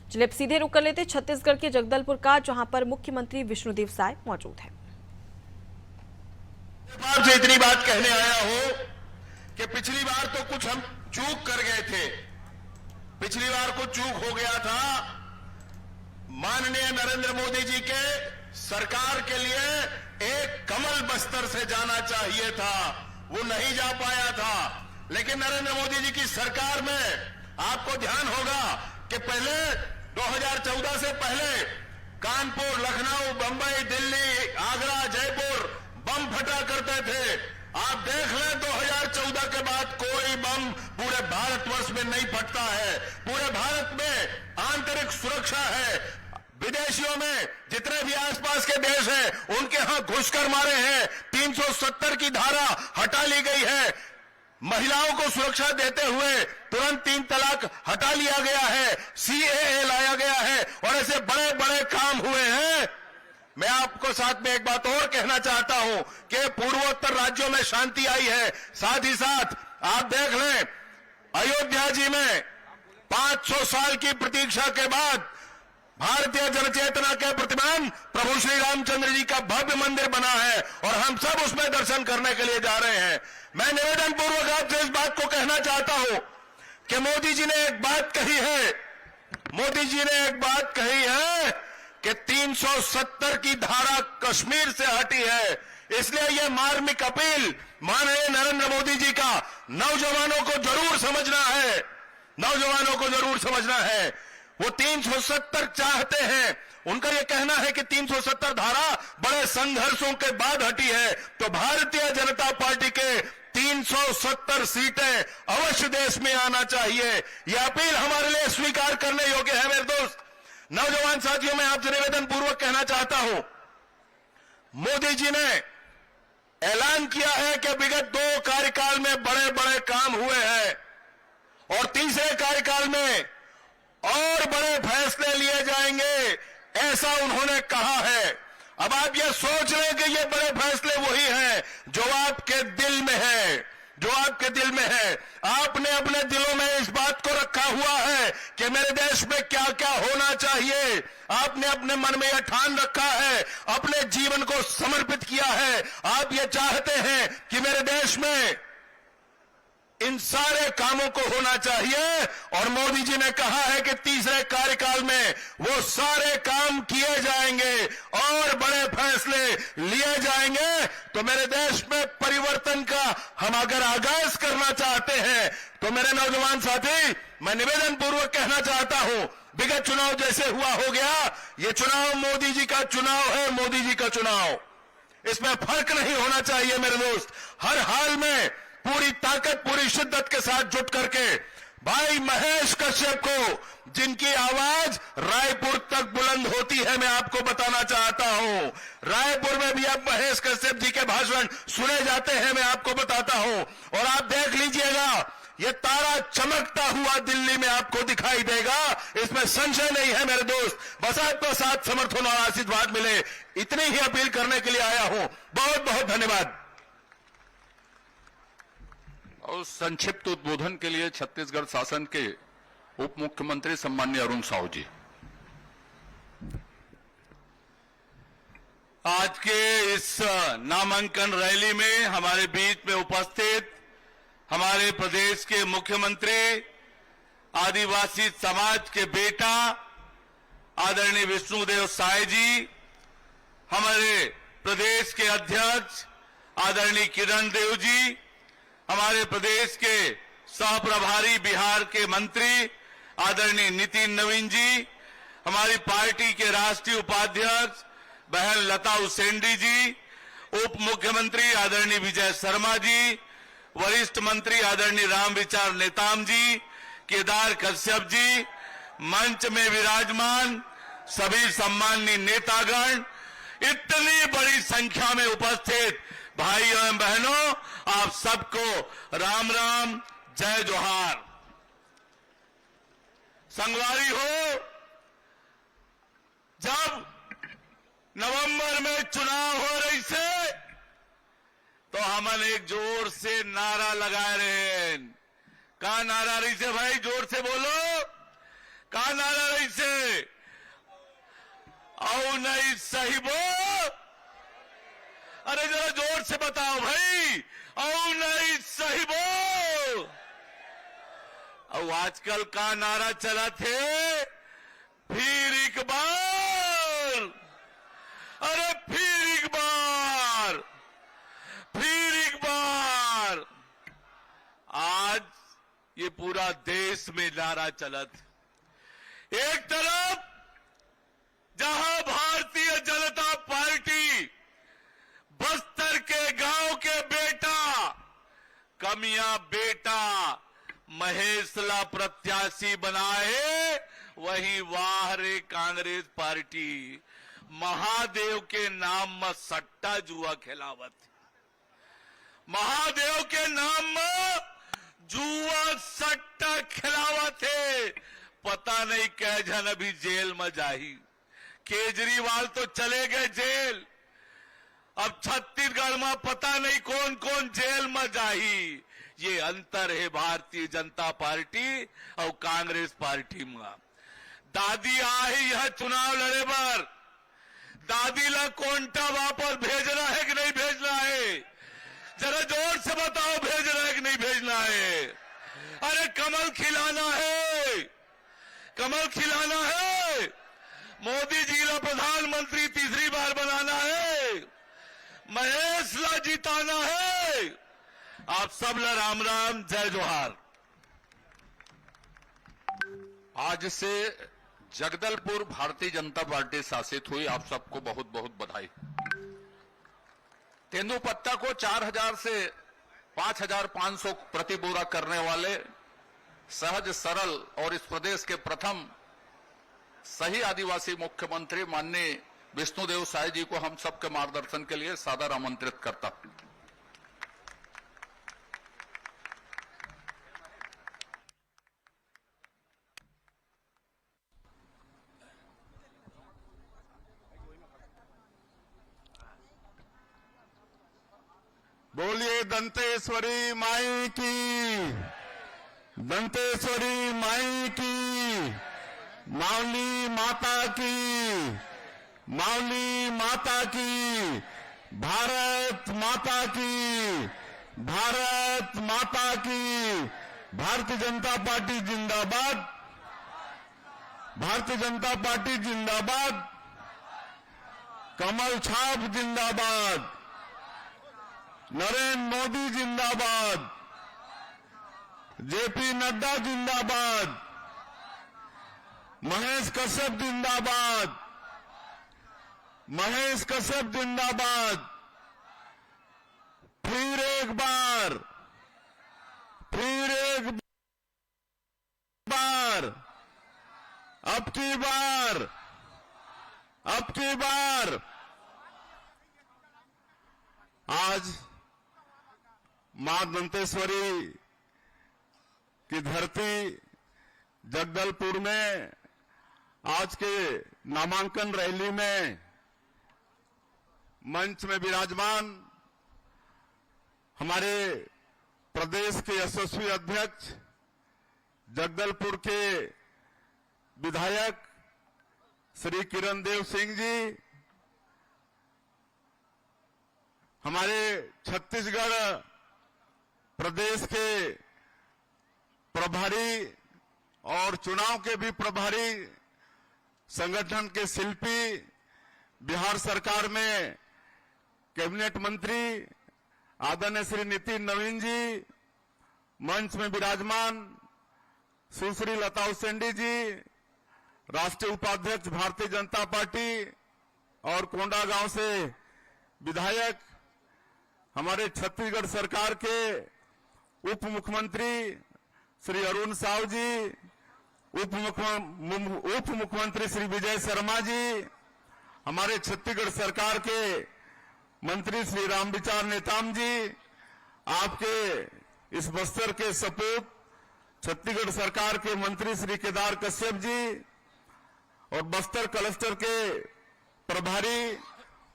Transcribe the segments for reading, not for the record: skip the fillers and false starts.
चलिए अब सीधे रुक कर लेते छत्तीसगढ़ के जगदलपुर का, जहां पर मुख्यमंत्री विष्णुदेव साय मौजूद हैं। आपसे इतनी बात कहने आया हूं कि पिछली बार तो कुछ हम चूक कर गए थे। पिछली बार कुछ चूक हो गया था। माननीय नरेंद्र मोदी जी के सरकार के लिए एक कमल बस्तर से जाना चाहिए था, वो नहीं जा पाया था। लेकिन नरेंद्र मोदी जी की सरकार में आपको ध्यान होगा कि पहले 2014 से पहले कानपुर, लखनऊ, बंबई, दिल्ली, आगरा, जयपुर बम फटा करते थे। आप देख लें 2014 के बाद कोई बम पूरे भारतवर्ष में नहीं फटता है। पूरे भारत में आंतरिक सुरक्षा है। विदेशियों में जितने भी आसपास के देश हैं उनके यहां घुसकर मारे हैं। 370 की धारा हटा ली गई है। महिलाओं को सुरक्षा देते हुए तुरंत 3 तलाक हटा लिया गया है। सीएए लाया गया है और ऐसे बड़े बड़े काम हुए हैं। मैं आपको साथ में एक बात और कहना चाहता हूं कि पूर्वोत्तर राज्यों में शांति आई है। साथ ही साथ आप देख लें, अयोध्या जी में 500 साल की प्रतीक्षा के बाद भारतीय जनचेतना के प्रतिमान प्रभु श्री रामचंद्र जी का भव्य मंदिर बना है और हम सब उसमें दर्शन करने के लिए जा रहे हैं। मैं निवेदन पूर्वक आपसे इस बात को कहना चाहता हूं कि मोदी जी ने एक बात कही है, मोदी जी ने एक बात कही है कि 370 की धारा कश्मीर से हटी है। इसलिए यह मार्मिक अपील माननीय नरेंद्र मोदी जी का नौजवानों को जरूर समझना है, नौजवानों को जरूर समझना है। वो 370 चाहते हैं। उनका यह कहना है कि 370 धारा बड़े संघर्षों के बाद हटी है। तो भारतीय जनता पार्टी के 370 सीटें अवश्य देश में आना चाहिए। यह अपील हमारे लिए स्वीकार करने योग्य है। मेरे दोस्त नौजवान साथियों, मैं आपसे निवेदन पूर्वक कहना चाहता हूं, मोदी जी ने ऐलान किया है कि विगत 2 कार्यकाल में बड़े बड़े काम हुए हैं और तीसरे कार्यकाल में और बड़े फैसले लिए जाएंगे, ऐसा उन्होंने कहा है। अब आप ये सोच रहे हैं कि ये बड़े फैसले वही हैं जो आपके दिल में है, जो आपके दिल में है। आपने अपने दिलों में इस बात को रखा हुआ है कि मेरे देश में क्या क्या होना चाहिए। आपने अपने मन में यह ठान रखा है, अपने जीवन को समर्पित किया है। आप ये चाहते हैं कि मेरे देश में इन सारे कामों को होना चाहिए और मोदी जी ने कहा है कि तीसरे कार्यकाल में वो सारे काम किए जाएंगे और बड़े फैसले लिए जाएंगे। तो मेरे देश में परिवर्तन का हम अगर आगाज करना चाहते हैं तो मेरे नौजवान साथी, मैं निवेदन पूर्वक कहना चाहता हूं, विगत चुनाव जैसे हुआ हो गया, ये चुनाव मोदी जी का चुनाव है, मोदी जी का चुनाव। इसमें फर्क नहीं होना चाहिए मेरे दोस्त। हर हाल में पूरी ताकत, पूरी शिद्दत के साथ जुट करके भाई महेश कश्यप को, जिनकी आवाज रायपुर तक बुलंद होती है, मैं आपको बताना चाहता हूं। रायपुर में भी अब महेश कश्यप जी के भाषण सुने जाते हैं, मैं आपको बताता हूं। और आप देख लीजिएगा, ये तारा चमकता हुआ दिल्ली में आपको दिखाई देगा, इसमें संशय नहीं है मेरे दोस्त। बस आपको साथ समर्थन और आशीर्वाद मिले, इतनी ही अपील करने के लिए आया हूं। बहुत बहुत धन्यवाद। और संक्षिप्त उद्बोधन के लिए छत्तीसगढ़ शासन के उप मुख्यमंत्री सम्माननीय अरुण साहू जी। आज के इस नामांकन रैली में हमारे बीच में उपस्थित हमारे प्रदेश के मुख्यमंत्री, आदिवासी समाज के बेटा आदरणीय विष्णुदेव साय जी, हमारे प्रदेश के अध्यक्ष आदरणीय किरण देव जी, हमारे प्रदेश के सह प्रभारी बिहार के मंत्री आदरणीय नितिन नवीन जी, हमारी पार्टी के राष्ट्रीय उपाध्यक्ष बहन लता उसेंडी जी, उप मुख्यमंत्री आदरणीय विजय शर्मा जी, वरिष्ठ मंत्री आदरणीय रामविचार नेताम जी, केदार कश्यप जी, मंच में विराजमान सभी सम्माननीय नेतागण, इतनी बड़ी संख्या में उपस्थित भाइयों एवं बहनों, आप सबको राम राम, जय जोहार। संगवारी हो, जब नवंबर में चुनाव हो रही से तो हमन एक जोर से नारा लगा रहे हैं। कहा नारा रही से भाई, जोर से बोलो, कहा नारा रही से औ नहीं साहिबो, अरे जरा जोर से बताओ भाई, औ नहीं साहिबो। और आजकल का नारा चला थे, फिर एक बार, अरे फिर एक बार, फिर एक बार। आज ये पूरा देश में नारा चलत। एक तरफ जहां भारतीय जनता पार्टी बस्तर के गांव के बेटा, कमिया बेटा महेशला प्रत्याशी बनाए, वहीं वाह रे कांग्रेस पार्टी महादेव के नाम में सट्टा जुआ खिलावत। महादेव के नाम में जुआ सट्टा खिलावत है। पता नहीं कै जन अभी जेल में जाही। केजरीवाल तो चले गए जेल, अब छत्तीसगढ़ में पता नहीं कौन कौन जेल में जाही। ये अंतर है भारतीय जनता पार्टी और कांग्रेस पार्टी में। दादी आई यह चुनाव लड़े बार, दादी ला कोंटा वापस भेजना है कि नहीं भेजना है? जरा जोर से बताओ, भेजना है कि नहीं भेजना है? अरे कमल खिलाना है, कमल खिलाना है। मोदी जी ला प्रधानमंत्री तीसरी बार बनाना है, महेश ला जिताना है। आप सब ला राम राम, जय जोहार। आज से जगदलपुर भारतीय जनता पार्टी शासित हुई, आप सबको बहुत बहुत बधाई। तेंदुपत्ता को 4000 से 5500 प्रति बोरा करने वाले सहज सरल और इस प्रदेश के प्रथम सही आदिवासी मुख्यमंत्री माननीय विष्णुदेव साय जी को हम सबके मार्गदर्शन के लिए सादर आमंत्रित करता। बोलिए दंतेश्वरी माई की, दंतेश्वरी माई की, मावली माता की, मावली माता की, भारत माता की, भारत माता की। भारतीय जनता पार्टी जिंदाबाद, भारतीय जनता पार्टी जिंदाबाद, कमल छाप जिंदाबाद, नरेंद्र मोदी जिंदाबाद, जेपी नड्डा जिंदाबाद, महेश कश्यप जिंदाबाद, महेश कश्यप जिंदाबाद। फिर एक बार, फिर एक बार, अब की बार, अब की बार। आज मां दंतेश्वरी की धरती जगदलपुर में आज के नामांकन रैली में मंच में विराजमान हमारे प्रदेश के यशस्वी अध्यक्ष, जगदलपुर के विधायक श्री किरण देव सिंह जी, हमारे छत्तीसगढ़ प्रदेश के प्रभारी और चुनाव के भी प्रभारी, संगठन के शिल्पी, बिहार सरकार में कैबिनेट मंत्री आदरणीय श्री नितिन नवीन जी, मंच में विराजमान सुश्री लता उसेंडी जी, राष्ट्रीय उपाध्यक्ष भारतीय जनता पार्टी और कोंडागांव से विधायक, हमारे छत्तीसगढ़ सरकार के उप मुख्यमंत्री श्री अरुण साव जी, उप मुख्यमंत्री श्री विजय शर्मा जी, हमारे छत्तीसगढ़ सरकार के मंत्री श्री रामविचार नेताम जी, आपके इस बस्तर के सपूत छत्तीसगढ़ सरकार के मंत्री श्री केदार कश्यप जी और बस्तर क्लस्टर के प्रभारी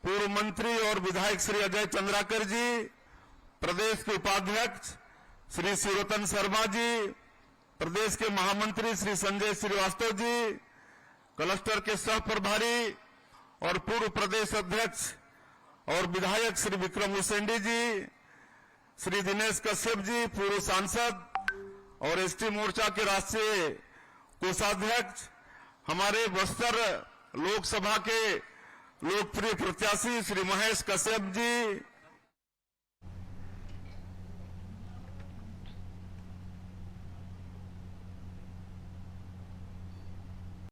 पूर्व मंत्री और विधायक श्री अजय चंद्राकर जी, प्रदेश के उपाध्यक्ष श्री शिवरतन शर्मा जी, प्रदेश के महामंत्री श्री संजय श्रीवास्तव जी, क्लस्टर के सह प्रभारी और पूर्व प्रदेश अध्यक्ष और विधायक श्री विक्रम उसेंडी जी, श्री दिनेश कश्यप जी पूर्व सांसद और एसटी मोर्चा के राष्ट्रीय कोषाध्यक्ष, हमारे बस्तर लोकसभा के लोकप्रिय प्रत्याशी श्री महेश कश्यप जी,